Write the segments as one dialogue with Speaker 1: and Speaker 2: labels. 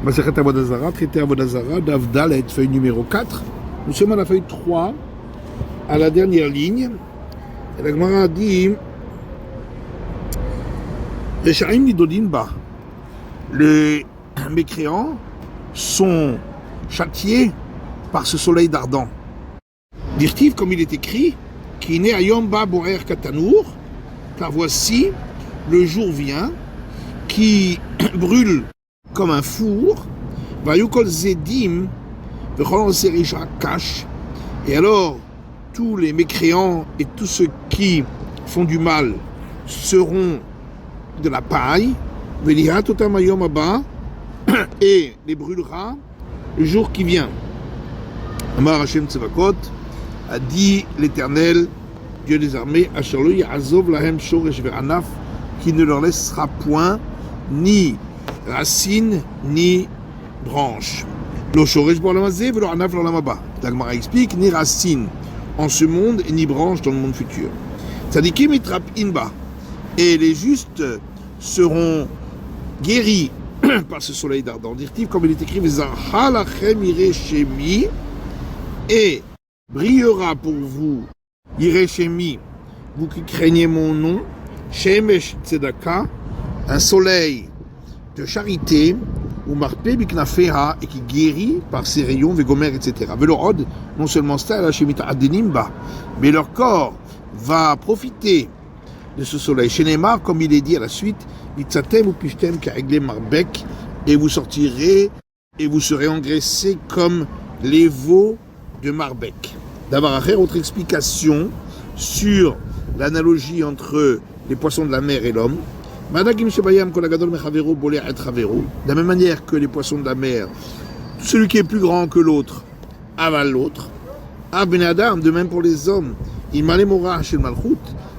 Speaker 1: Masechet Avodah Zarah, traité Avodah Zarah, Daf Dalet, feuille numéro 4. Nous sommes à la feuille 3, à la dernière ligne. Et la Gemara dit Reshaim Nidodin Ba. Les mécréants sont châtiés par ce soleil d'ardent. Dirtiv, comme il est écrit, qui naît à Yom Ba Borer Katanour, car voici, le jour vient, qui brûle comme un four, Vayukol Zedim, Vechol Serisha Kash, et alors tous les mécréants et tous ceux qui font du mal seront de la paille, Velihat Otam Yom Abba, et les brûlera le jour qui vient. Amar Hashem Tzevakot, a dit l'Éternel, Dieu des armées, Asherlo Ya'azov Lahem Shoresh Ve'anaf, qui ne leur laissera point ni racine ni branche. Lo Shoresh Bo'olamazé ve'lo Anaf l'Olam haba. La Gemara explique, ni racine en ce monde et ni branche dans le monde futur. Tzadikim itrap inba, et les justes seront guéris par ce soleil d'ardent. Dirtiv, comme il est écrit, V'zarha lachem ireh shemi, et brillera pour vous, ireh shemi, vous qui craignez mon nom, shemesh tzedaka, un soleil de charité, ou marpé biknafeha, et qui guérit par ses rayons, vegomer, etc. Velorod, non seulement ça, la shemita adenimba, mais leur corps va profiter de ce soleil. Shenemar, comme il est dit à la suite, mitzatem ou pishtem ka'egle marbek, et vous sortirez et vous serez engraissés comme les veaux de Marbek. D'avoir à autre explication sur l'analogie entre les poissons de la mer et l'homme. De la même manière que les poissons de la mer, celui qui est plus grand que l'autre avale l'autre. De même pour les hommes,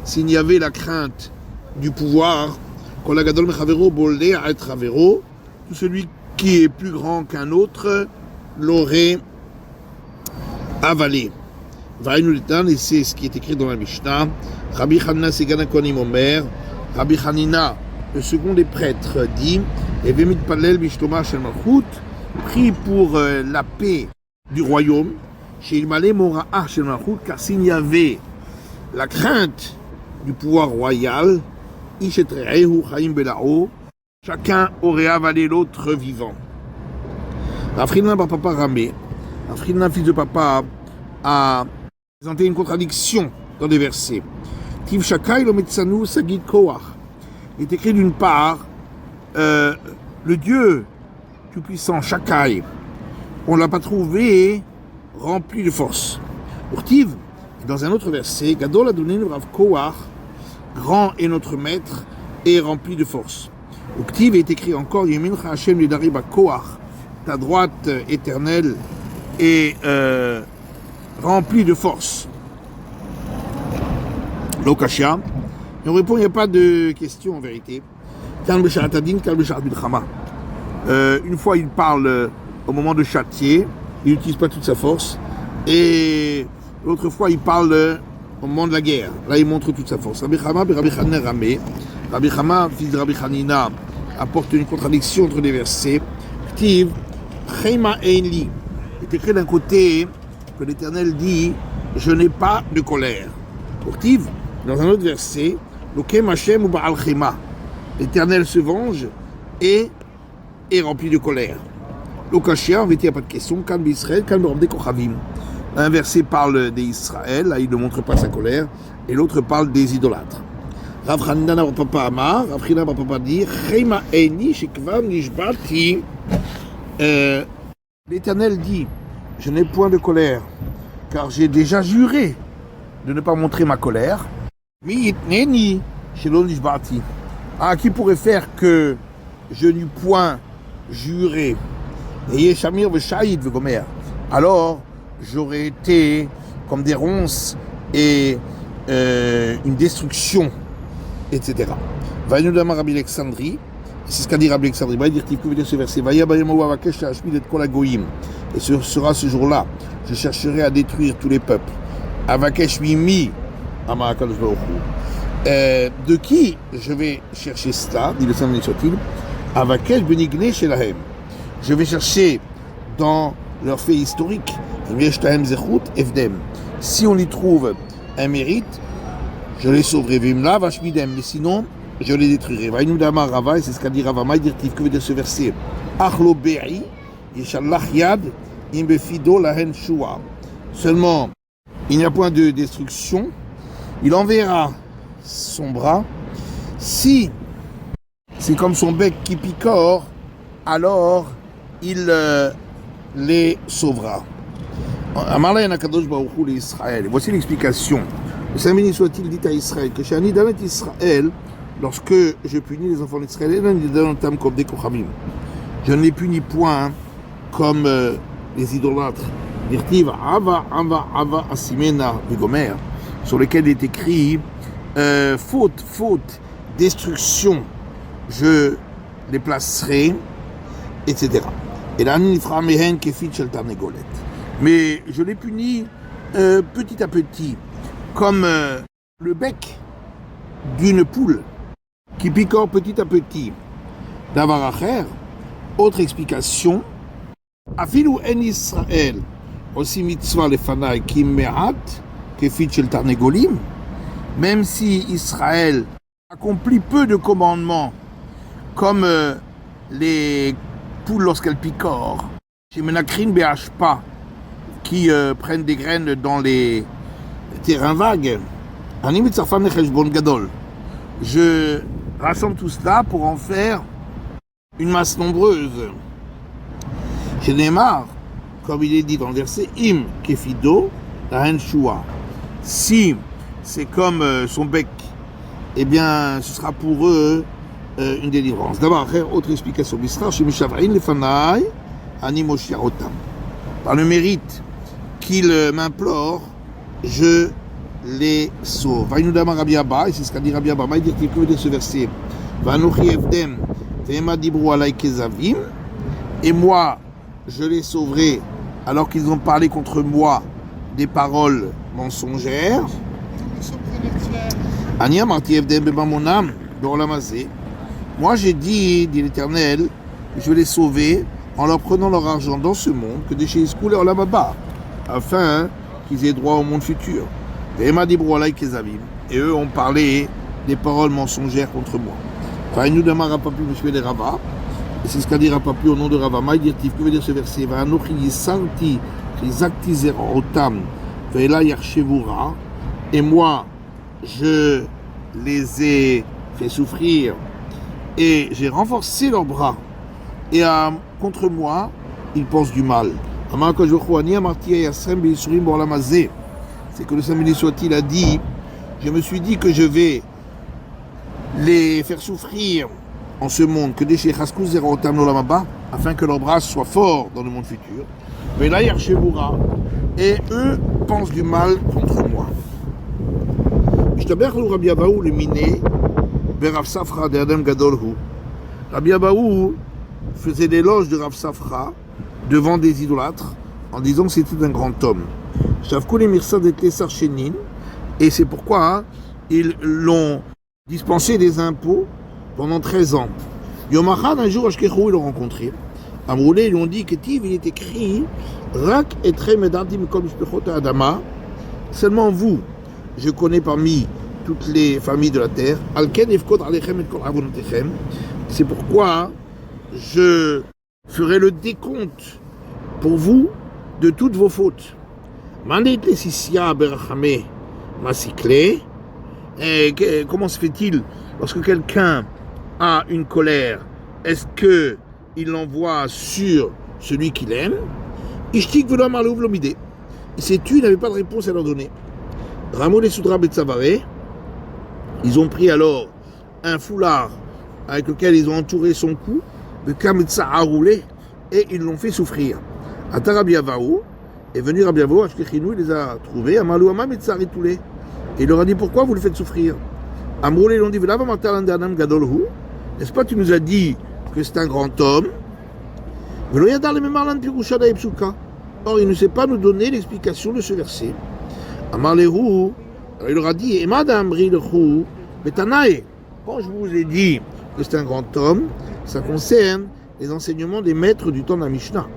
Speaker 1: s'il y avait la crainte du pouvoir, tout celui qui est plus grand qu'un autre l'aurait avalé. Et c'est ce qui est écrit dans la Mishnah. Rabbi Hanina Segana Kohanim Omer, Rabbi Hanina, le second des prêtres, dit Evemit Palel Bishloma Shel Malchut, prie pour la paix du royaume, chez Ilmale Mora'a Shel Malchut, car s'il y avait la crainte du pouvoir royal, Ishetre'ehu Chaim Belao, chacun aurait avalé l'autre vivant. Rafrina Papa Ramé, Rafrina, fils de papa, a présenté une contradiction dans des versets. Tiv Shakai lo Metzanu Sagid Koach. Il est écrit d'une part, le Dieu tout-puissant Shakai, on ne l'a pas trouvé rempli de force. Urtiv, dans un autre verset, Gadol Adonin Rav Koach, grand est notre maître et rempli de force. Uktiv est écrit encore, Yemincha Hashem Lidariba Koach, ta droite éternelle est remplie de force. Lokashia. Et on répond, il n'y a pas de question en vérité. Une fois il parle au moment de châtier, il n'utilise pas toute sa force. Et l'autre fois il parle au moment de la guerre. Là il montre toute sa force. Rabbi Chama, fils de Rabbi Hanina, apporte une contradiction entre les versets. Ktiv, Chema Einli. Il est écrit d'un côté que l'Éternel dit, je n'ai pas de colère. Ktiv, dans un autre verset, Lokem Hashem ou Baal Chema. L'Éternel se venge et est rempli de colère. Lokashia, en vérité, il n'y a pas de question. Kalb Israël, Kalb Ramde Kochavim. Un verset parle des Israël, là il ne montre pas sa colère, et l'autre parle des idolâtres. Rav Hanina Bar Papa Amar, Rav Hanina Bar Papa dit, Chema Eini Shekvam Nishbati. L'Éternel dit, je n'ai point de colère, car j'ai déjà juré de ne pas montrer ma colère. Mi Neni Shelon Nishbati. Ah, qui pourrait faire que je n'eus point juré? Et Yeshamir Veshaïd Vegomer. Alors, j'aurais été comme des ronces et une destruction, etc. Vaïnou Damar Rabbi Alexandrie, c'est ce qu'a dit Rabbi Alexandrie. Va dire qu'il faut dire ce verset. Vaya Bayamo Avakesh Hashmid et Kol Hagoyim. Et ce sera ce jour-là, je chercherai à détruire tous les peuples. Avakesh Mimi Amakadosh Baruch Hu. De qui je vais chercher cela, dit le Saint soit-il, Avakesh Benigné Shelahem. je vais chercher dans leurs faits historiques. Si on y trouve un mérite, je les sauverai. Mais sinon, je les détruirai. Et c'est ce qu'a dit Rava. Que veut dire ce verset? Seulement, il n'y a point de destruction. Il enverra son bras. Si c'est comme son bec qui picore, alors il les sauvera. Voici l'explication. Le Saint béni soit-il dit à Israël que chez Anidamet Israël, lorsque je punis les enfants d'Israël, je ne les punis point comme les idolâtres. Sur lesquels il est écrit faute, destruction, je les placerai, etc. Et là, mais je les punis petit à petit, comme le bec d'une poule qui picore petit à petit. Davaracher, autre explication, Afilu en Israël, aussi mitzvah lefanai ki me'at, kefit shel tarnegolim, même si Israël accomplit peu de commandements, comme les poules lorsqu'elles picorent, chez Menakrin Be'ashpa, qui prennent des graines dans les terrains vagues, je rassemble tout cela pour en faire une masse nombreuse. Chez Neymar, comme il est dit dans le verset, Im kefido la shua. Si c'est comme son bec, eh bien, ce sera pour eux une délivrance. D'abord, autre explication. Par le mérite qu'il m'implore, je les sauve. Et c'est ce qu'a dit Rabbi Abba. Il dit que veut dire ce verset. Et moi, je les sauverai alors qu'ils ont parlé contre moi des paroles mensongères. Moi j'ai dit l'Éternel, je vais les sauver en leur prenant leur argent dans ce monde que de chez Iskoul et Olamaba, afin qu'ils aient droit au monde futur. Et eux ont parlé des paroles mensongères contre moi. Enfin, nous demandons pas plus monsieur les Rava. Et c'est ce qu'a dit Rapapu au nom de Rava. Maïdirtif, que veut dire ce verset? Et moi, je les ai fait souffrir et j'ai renforcé leurs bras. Et contre moi, ils pensent du mal. C'est que le Saint béni soit-il a dit, je me suis dit que je vais les faire souffrir en ce monde, que afin que leurs bras soient forts dans le monde futur. Mais là, et eux pensent du mal contre moi. Rabbi Abaou faisait l'éloge de Rav Safra devant des idolâtres en disant que c'était un grand homme. Et c'est pourquoi ils l'ont dispensé des impôts pendant 13 ans. Yomachad, un jour, Ashkechu, ils l'ont rencontré. Amroulé, ils lui ont dit que il est écrit Rak etre medardim kol mishpechot ha'adama. Seulement vous, je connais parmi toutes les familles de la terre. Alken efkod alechem et kol avonotechem. C'est pourquoi je ferai le décompte pour vous de toutes vos fautes. Mandeit lesisia berachame masikle. Comment se fait-il lorsque quelqu'un a une colère, est-ce qu'il l'envoie sur celui qu'il aime? Ishtik v'lo marlouv l'omidé. Il s'est tué, il n'avait pas de réponse à leur donner. Ramoul et Soudra Betsavare, ils ont pris alors un foulard avec lequel ils ont entouré son cou, de Kametsa a roulé, et ils l'ont fait souffrir. Ata Rabbi Avaou est venu Rabbi Avaou, Ashkechinou, il les a trouvés, Amalou Amam et Tsaritoulé. Et il leur a dit pourquoi vous le faites souffrir? Amroulé, ils ont dit n'est-ce pas, tu nous as dit que c'est un grand homme? Or, il ne sait pas nous donner l'explication de ce verset. Amarlehu, il leur a dit, quand je vous ai dit que c'est un grand homme, ça concerne les enseignements des maîtres du temps de la Mishnah.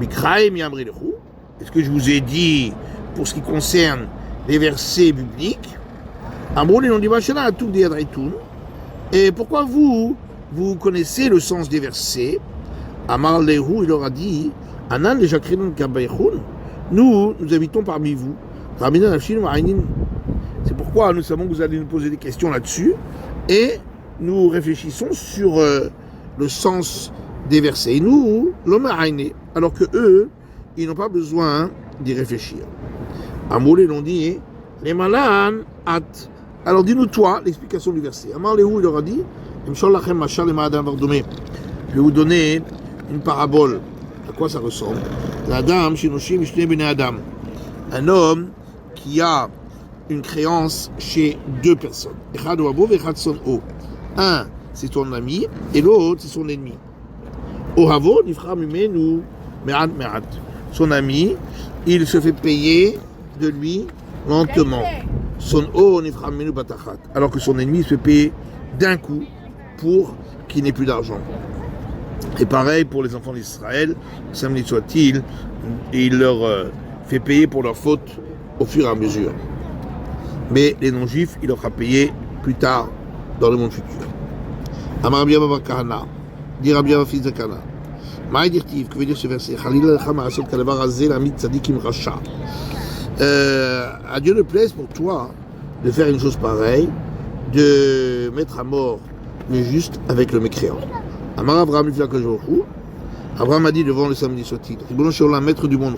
Speaker 1: Est-ce que je vous ai dit, pour ce qui concerne les versets bibliques, et pourquoi vous connaissez le sens des versets? Amar Lehu, il leur a dit, nous habitons parmi vous. C'est pourquoi nous savons que vous allez nous poser des questions là-dessus, et nous réfléchissons sur le sens des versets. Et nous, l'homme a aïné, alors que eux, ils n'ont pas besoin d'y réfléchir. Amoulé l'ont dit, les malan at. Alors dis-nous toi l'explication du verset. Amar Lehu, il leur a dit, je vais vous donner une parabole. À quoi ça ressemble? Un homme qui a une créance chez deux personnes. Un, c'est ton ami, et l'autre, c'est son ennemi. Son ami, il se fait payer de lui lentement. Alors que son ennemi se fait payer d'un coup pour qu'il n'ait plus d'argent. Et pareil pour les enfants d'Israël, samedi soit-il, il leur fait payer pour leurs fautes au fur et à mesure. Mais les non-juifs, il leur fera payer plus tard dans le monde futur. Amar Rabbi Abba Kahana, dit Rabbi Abba fils de Kahana. Maï dirtiv, que veut dire ce verset? Khalil lecha ma'asot kadavar hazeh l'amit tzadikim racha. À Dieu ne plaise pour toi de faire une chose pareille, de mettre à mort le juste avec le mécréant. Amar Abraham Abraham a dit devant le samedi soit-il, maître du monde,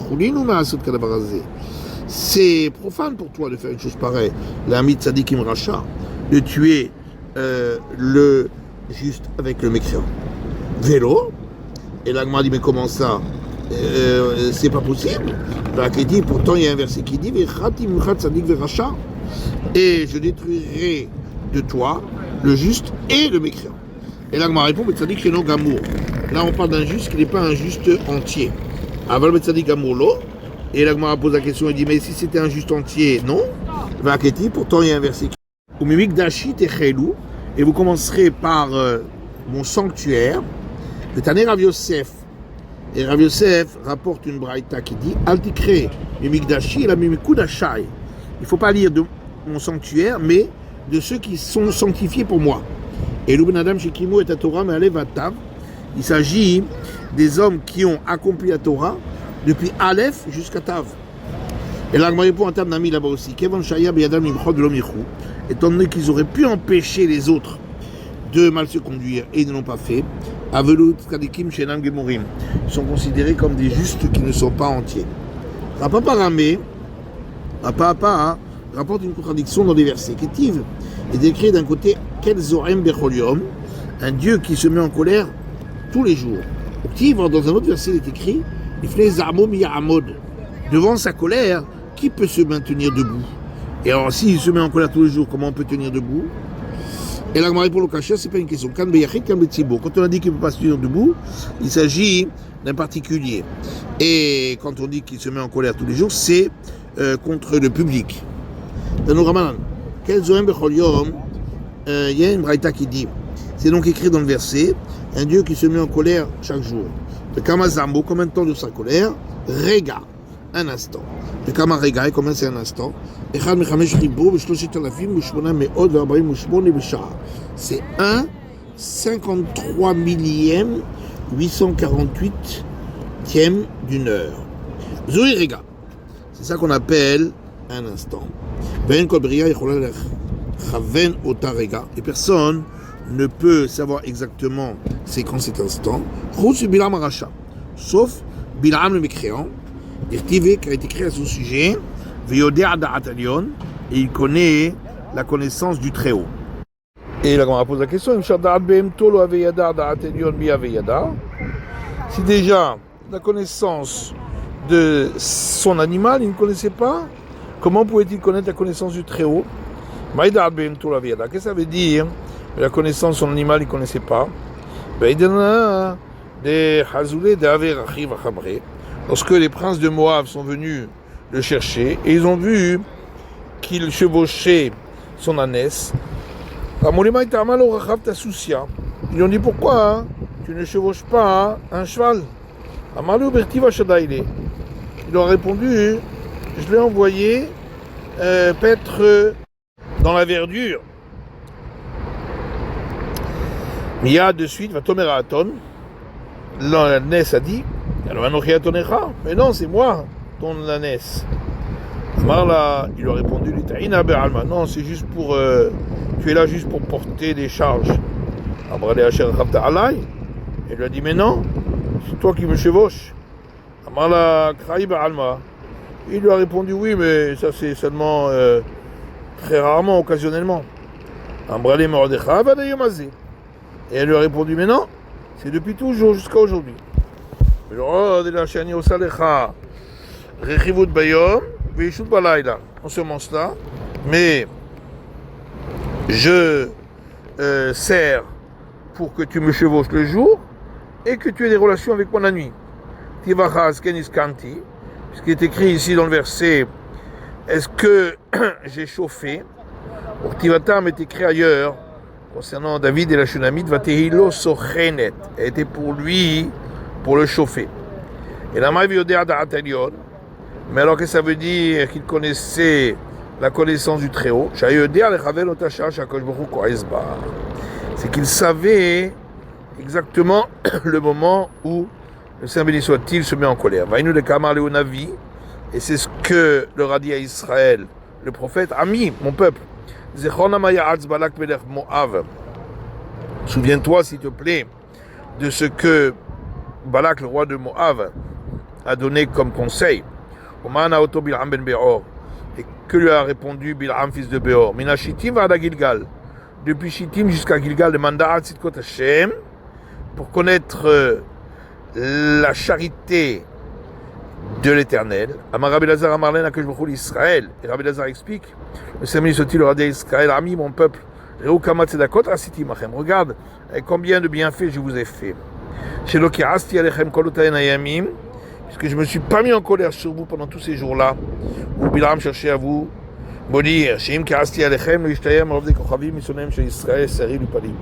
Speaker 1: c'est profane pour toi de faire une chose pareille, l'ami tzadikim racha, de tuer le juste avec le mécréant. Vélo. Et l'Agma dit mais comment ça? C'est pas possible. Pourtant il y a un verset qui dit et je détruirai de toi le juste et le mécréant. Et l'Agma répond Betzadik Sheno Gamour. Là on parle d'un juste qui n'est pas un juste entier. Aval Betzadik Gamour lo. Et l'Agma pose la question et dit mais si c'était un juste entier, non. Pourtant il y a un verset qui dit et vous commencerez par mon sanctuaire. Le Taner Rav Yosef. Et Rav Yosef rapporte une braïta qui dit Altikre, Mimikdashi et la Mimikudashai. Il ne faut pas lire de mon sanctuaire, mais de ceux qui sont sanctifiés pour moi. Et l'Uben Adam Shekimu et Torah Me'alev Atav. Il s'agit des hommes qui ont accompli la Torah depuis Aleph jusqu'à Tav. Et là, je réponds à Tav Nami là-bas aussi. Kevan Shaya Beyadam Imchod Lomichu. Étant donné qu'ils auraient pu empêcher les autres de mal se conduire et ils ne l'ont pas fait, Avelut Kadikim Shenam Gemorim. Ils sont considérés comme des justes qui ne sont pas entiers. Papa Ramé, rapporte une contradiction dans les versets. Ketiv est décrit d'un côté Kel Zorem Becholium, un Dieu qui se met en colère tous les jours. Ketiv, dans un autre verset, il est écrit Ifnei Zamo Miyahamod. Devant sa colère, qui peut se maintenir debout? Et alors, s'il se met en colère tous les jours, comment on peut tenir debout? Et là, pour le cachet, c'est pas une question. Quand on a dit qu'il ne peut pas se tenir debout, il s'agit d'un particulier. Et quand on dit qu'il se met en colère tous les jours, c'est contre le public. Dans nos Ramadan, il y a une braïta qui dit, c'est donc écrit dans le verset, un Dieu qui se met en colère chaque jour. Le Kamazambo, combien de temps de sa colère? Rega, un instant. Le Kamarega, combien c'est un instant? C'est 1 53 millième 848e d'une heure. Zoïrega. C'est ça qu'on appelle un instant. Et personne ne peut savoir exactement c'est quand cet instant. Sauf Bilam le mécréant, qui a été écrit à son sujet. Et il connaît la connaissance du Très-Haut. Et là, on pose la question si déjà la connaissance de son animal, il ne connaissait pas, comment pouvait-il connaître la connaissance du Très-Haut? Qu'est-ce que ça veut dire? La connaissance de son animal, il ne connaissait pas. Lorsque les princes de Moab sont venus le chercher, et ils ont vu qu'il chevauchait son ânesse. Ils lui ont dit pourquoi tu ne chevauches pas un cheval. Amalou Bertiva Shadaïle. Il leur a répondu, je l'ai envoyé paître dans la verdure. Mia de suite va Tomer à Aton. L'ânesse a dit, alors Anochiatonecha, mais non, c'est moi, ton ânesse. Marla, il lui a répondu, non, c'est juste pour. Tu es là juste pour porter des charges. Elle lui a dit, mais non, c'est toi qui me chevauches. Marla, il lui a répondu, oui, mais ça c'est seulement très rarement, occasionnellement. Et elle lui a répondu, mais non, c'est depuis toujours jusqu'à aujourd'hui. En ce moment-là, mais je sers pour que tu me chevauches le jour et que tu aies des relations avec moi la nuit. Puisqu'il est écrit ici dans le verset, est-ce que j'ai chauffé? Ortivatam est écrit ailleurs concernant David et la Shunamite, Vatehilo Sochenet, était pour lui, pour le chauffer. Et la Maïviodéa d'Atalion, mais alors que ça veut dire qu'il connaissait la connaissance du Très-Haut, c'est qu'il savait exactement le moment où le Saint béni soit-il se met en colère. Et c'est ce que leur a dit à Israël, le prophète, ami, mon peuple, souviens-toi s'il te plaît de ce que Balak, le roi de Moab, a donné comme conseil. Et que lui a répondu Bil'am, fils de Béor, Mina Shittim va Gilgal, depuis Shittim jusqu'à Gilgal, le mandat Tzidkot Hashem, pour connaître la charité de l'Éternel. Amar Rabbi Lazar Amarlen Akash Baruch Hu l'Israël. Et Rabbi Lazar explique, le Saint Soit-il leur a dit à Israël, ami mon peuple, Reu Kama Tzedakot Asiti Machem, regarde combien de bienfaits je vous ai fait. Shelo Ki'asti Alechem Kol Otaen Hayamim, puisque je ne me suis pas mis en colère sur vous pendant tous ces jours-là, où Bilam cherchait à vous maudire. Sheim Ki'asti Alechem Lo Yishtayem Rav de Kochavim Misonem Shel Israël Sari Lupalit.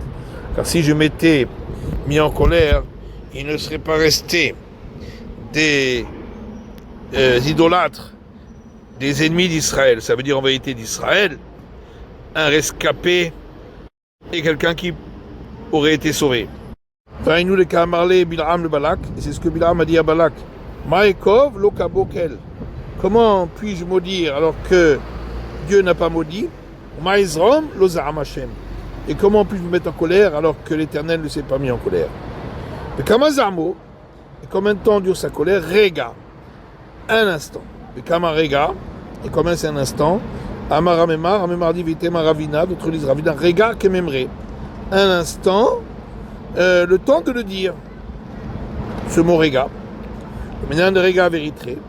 Speaker 1: Car si je m'étais mis en colère, il ne serait pas resté des idolâtres, des ennemis d'Israël. Ça veut dire en vérité d'Israël, un rescapé et quelqu'un qui aurait été sauvé. Nous le Kamarlé Bil'am le Balak, et c'est ce que Bil'am a dit à Balak. Maekov lo kabokel. Comment puis-je maudire alors que Dieu n'a pas maudit? Maizrom lo za'am Hashem. Et comment puis-je me mettre en colère alors que l'Éternel ne s'est pas mis en colère? Et Kamazamo, et combien de temps dure sa colère? Rega, un instant. Et Kamarega, et combien c'est un instant? Amaramemar, Amemar dit Vitema Ravina, d'autres lisent Ravina, Rega Kememre. Un instant, le temps de le dire. Ce mot Rega. Maintenant de Rega véritré.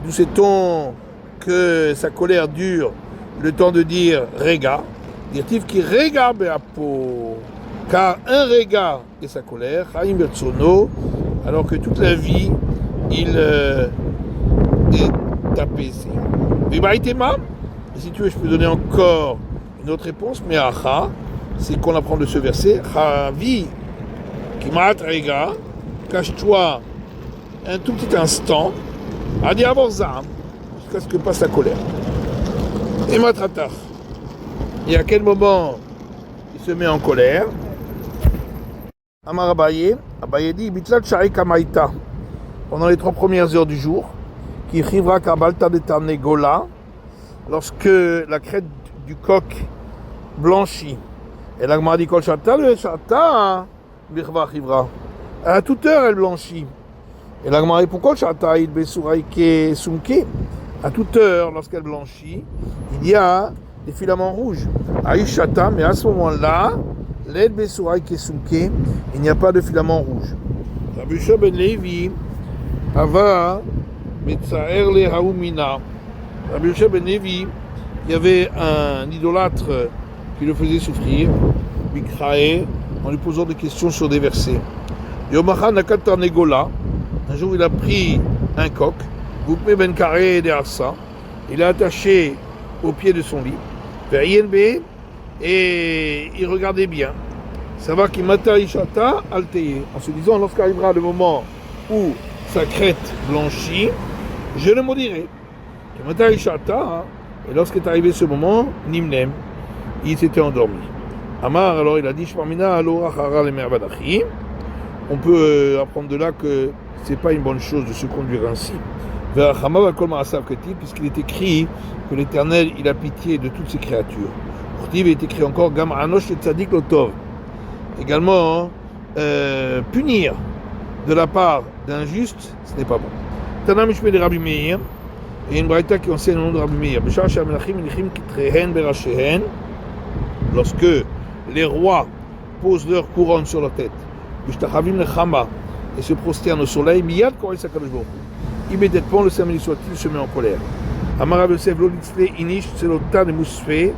Speaker 1: D'où sait-on que sa colère dure le temps de dire Rega? Dire-t-il qui Rega Beapo. Car un Rega est sa colère, Chaim Bertsono, alors que toute la vie, il est apaisé. Vibaïtema, si tu veux, je peux donner encore une autre réponse, mais Acha, c'est qu'on apprend de ce verset, Chavi, Kimat Rega, cache-toi un tout petit instant, Adi Avorzam, jusqu'à ce que passe la colère. Et Matratar, et à quel moment il se met en colère? Amar Abaye, Abaye dit Bitlat Shari Kamaïta, pendant les 3 premières heures du jour, qui chivra Kabalta de Tarnegola, lorsque la crête du coq blanchit. Et l'Agmara dit Kol Shata, le Shata, Birva Chivra. À toute heure, elle blanchit. Et l'Agmara dit pourquoi Shata, il Besuraike Sumke? À toute heure, lorsqu'elle blanchit, il y a des filaments rouges. Aïshata, mais à ce moment-là, l'aide Besuraike Sumke, il n'y a pas de filaments rouges. Rabbi Shua ben Levi, Ava, Metzaer le Haoumina. Rabbi Shua ben Levi, il y avait un idolâtre qui le faisait souffrir, Bikrae, en lui posant des questions sur des versets. Yomacha Nakata Negola, un jour il a pris un coq, Boukme Ben Karé de Arsa, il l'a attaché au pied de son lit, vers INB, et il regardait bien. Savoir qu'il mata ishata alteye. En se disant, lorsqu'arrivera le moment où sa crête blanchit, je le maudirai. Mata ishata, et lorsqu'est arrivé ce moment, nimnem, il s'était endormi. Amar, alors il a dit, Shmarmina alo achara le mervadachi. On peut apprendre de là que c'est pas une bonne chose de se conduire ainsi. Puisqu'il est écrit que l'Éternel, il a pitié de toutes ses créatures. Il est écrit encore Gam Anosh et Tzadik Lotov. Également, punir de la part d'un juste, ce n'est pas bon. Tanam Mishmei de Rabbi Meir, et une braïta qui enseigne le nom de Rabbi Meir. Lorsque les rois posent leur couronne sur leur tête, et se prosternent au soleil, Miyad Korei Sakadosh Baruch Hu. Immédiatement, le Saint béni soit-il se met en colère. Amar Yosef lo litzle inish tzelota de musfe,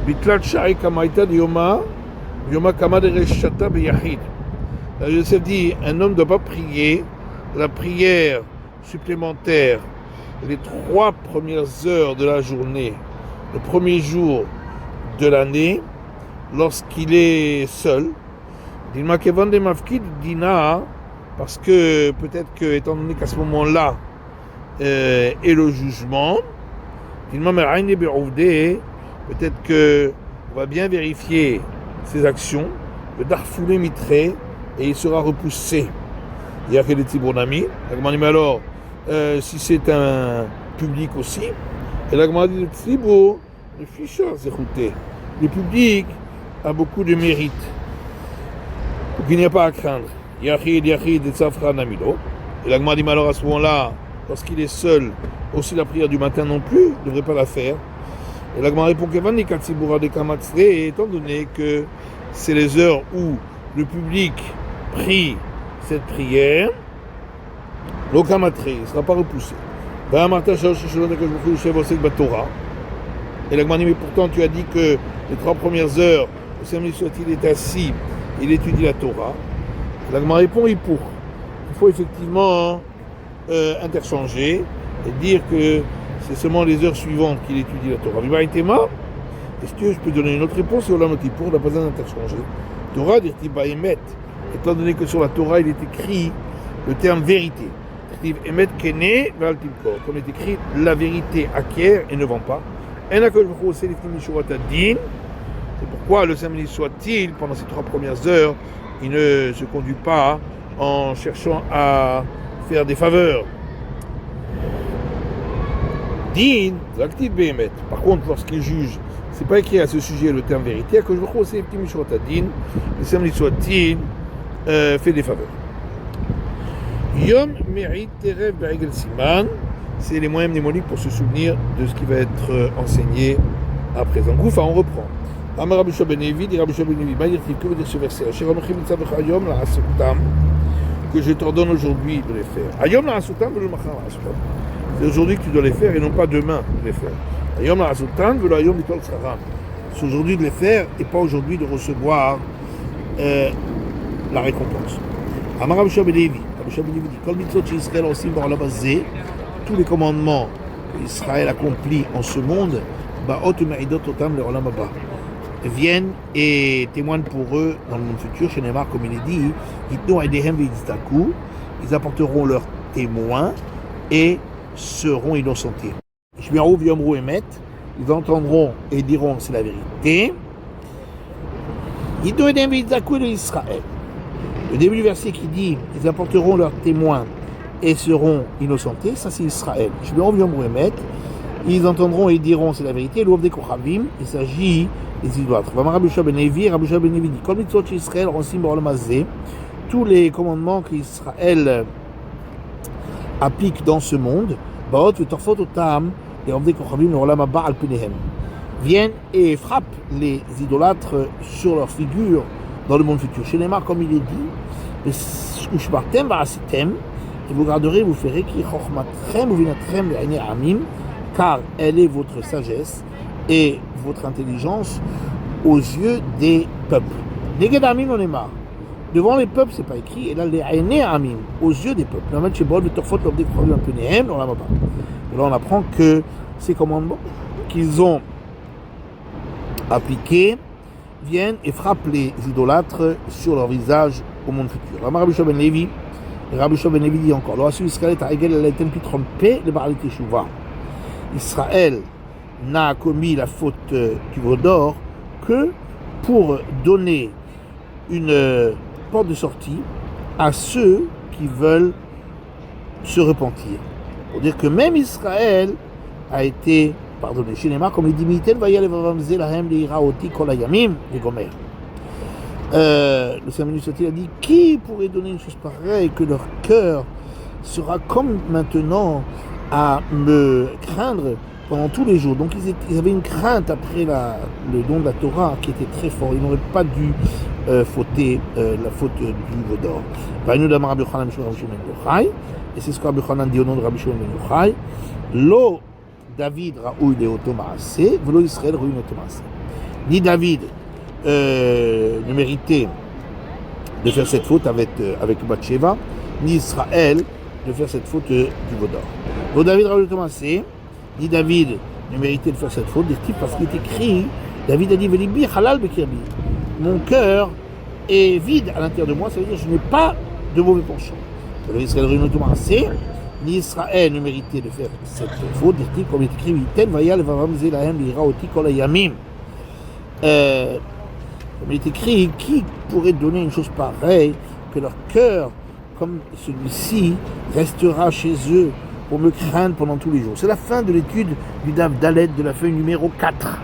Speaker 1: bitlat shai kamaita de yoma kama de reshata beyachid. Yosef dit, un homme ne doit pas prier la prière supplémentaire les 3 premières heures de la journée, le premier jour de l'année, lorsqu'il est seul. Dilma kevan de mafkid dina, parce que peut-être que, étant donné qu'à ce moment-là est le jugement, peut-être que on va bien vérifier ses actions, le darfoulé mitré, et il sera repoussé. Il y a que des tibonami. Alors, si c'est un public aussi, et la dit le tibo, le ficheur zérouté. Le public a beaucoup de mérite. Donc il n'y a pas à craindre. Yachid, et Tzafra Namilo. Et la dit alors à ce moment-là, lorsqu'il est seul, aussi la prière du matin non plus, ne devrait pas la faire. Et la répond qu'Evan Nikatsibura de Kamatsre, et étant donné que c'est les heures où le public prie cette prière, l'Okamatre, il ne sera pas repoussé. Et la dit, mais pourtant tu as dit que les 3 premières heures, le Saint soit-il est assis, il étudie la Torah. L'Agma répond, il faut effectivement interchanger et dire que c'est seulement les heures suivantes qu'il étudie la Torah. Est-ce que je peux donner une autre réponse? On n'a pas besoin d'interchanger. Torah, dit-il, émet, étant donné que sur la Torah, il est écrit le terme vérité. Émet kene valtimkor, comme est écrit, la vérité acquiert et ne vend pas. C'est pourquoi le Saint béni soit-il, pendant ces 3 premières heures, il ne se conduit pas en cherchant à faire des faveurs. Din, l'actif béhémet. Par contre, lorsqu'il juge, c'est pas écrit à ce sujet le terme vérité, que je veux aussi le Saint béni soit-il fait des faveurs. Yom mérite terev be'egel siman, c'est les moyens mnémoniques pour se souvenir de ce qui va être enseigné à présent. Goufa, on reprend. Amar Rabbi Shua ben Levi, dit Rabbi Shua ben Levi, que veut dire ce verset? Que je t'ordonne aujourd'hui de les faire. Ayom la asutam, velo machar la asutam. C'est aujourd'hui que tu dois les faire et non pas demain de les faire. Ayom la asutam, velo ayom litol tzara. C'est aujourd'hui de les faire et pas aujourd'hui de recevoir la récompense. Amar Rabbi Shua ben Levi, Rabbi Shua ben Levi dit, kol mitzvot she'Israël osim ba'olam hazeh, tous les commandements qu'Israël accomplit en ce monde, ba'ot u'ma'idot otam le'olam haba, viennent et témoignent pour eux dans le monde futur. Chez Neymar, comme il est dit, ils apporteront leurs témoins et seront innocentés. Ils entendront et diront c'est la vérité. Le début du verset qui dit ils apporteront leurs témoins et seront innocentés, ça c'est Israël. Ils entendront et diront c'est la vérité. Il s'agit des idolâtres. Rabbi Shua ben Levi dit comme mitzvot Israël osim ba'olam hazeh, tous les commandements qu'Israël applique dans ce monde, ba'ot v'torfot otam le'ovdei kochavim le'olam haba al penehem, viennent et frappent les idolâtres sur leur figure dans le monde futur. Chez Neymar, comme il est dit, ushbartem va'asitem, et vous garderez, vous ferez ki chochmatrem uvinatrem le'einei amim, car elle est votre sagesse et votre intelligence aux yeux des peuples. Neged amim on est marre. Devant les peuples, c'est pas écrit, et là, les aînés amim, aux yeux des peuples. Là, on apprend que ces commandements qu'ils ont appliqués viennent et frappent les idolâtres sur leur visage au monde futur. Rabbi Shua ben Levi, Rabbi Shua ben Levi dit encore, Israël n'a commis la faute du veau d'or que pour donner une porte de sortie à ceux qui veulent se repentir. Pour dire que même Israël a été pardonné. Chez Neymar, comme il dit, le Saint a dit, qui pourrait donner une chose pareille que leur cœur sera comme maintenant à me craindre pendant tous les jours. Donc ils avaient une crainte après le don de la Torah qui était très fort. Ils n'auraient pas dû fauter la faute du veau d'or. Et c'est ce que Rabbi Yochanan dit au nom de Rabbi Shimon ben Yochai. Lo David Raoui de Otomaase, velo Israël Raoui de Otomaase. Ni David ne méritait de faire cette faute avec Bathsheba, ni Israël de faire cette faute du veau d'or. Lo David Raoui de Otomaase, ni David ne méritait de faire cette faute, parce qu'il est écrit, David a dit Velibi halal bekirbi. Mon cœur est vide à l'intérieur de moi, ça veut dire que je n'ai pas de mauvais penchant. Ni Israël ne méritait de faire cette faute, comme il est écrit, comme il est écrit, qui pourrait donner une chose pareille, que leur cœur, comme celui-ci, restera chez eux pour me craindre pendant tous les jours. C'est la fin de l'étude du Daf Dalet de la feuille numéro 4.